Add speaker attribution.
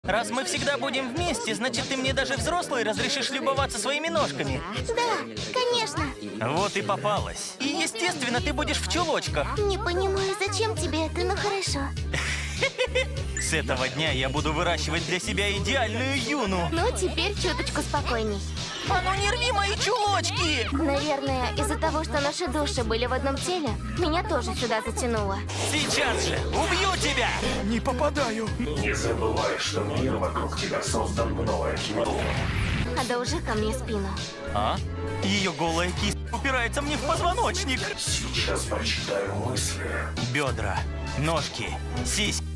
Speaker 1: Раз мы всегда будем вместе, значит, ты мне даже взрослый разрешишь любоваться своими ножками.
Speaker 2: Да, конечно.
Speaker 1: Вот и попалась. И, естественно, ты будешь в чулочках.
Speaker 2: Не понимаю, зачем тебе это, но хорошо.
Speaker 1: С этого дня я буду выращивать для себя идеальную Юну.
Speaker 2: Ну, теперь чуточку спокойней.
Speaker 1: А ну не рви мои чулочки!
Speaker 2: Наверное, из-за того, что наши души были в одном теле, меня тоже сюда затянуло.
Speaker 1: Сейчас же убью тебя!
Speaker 3: Не попадаю.
Speaker 4: Не забывай, что мир вокруг тебя создан мною.
Speaker 2: Одолжи ко мне спину.
Speaker 1: А? Ее голая кисть упирается мне в позвоночник.
Speaker 4: Сейчас прочитаю мысли.
Speaker 1: Бедра, ножки, сиськи.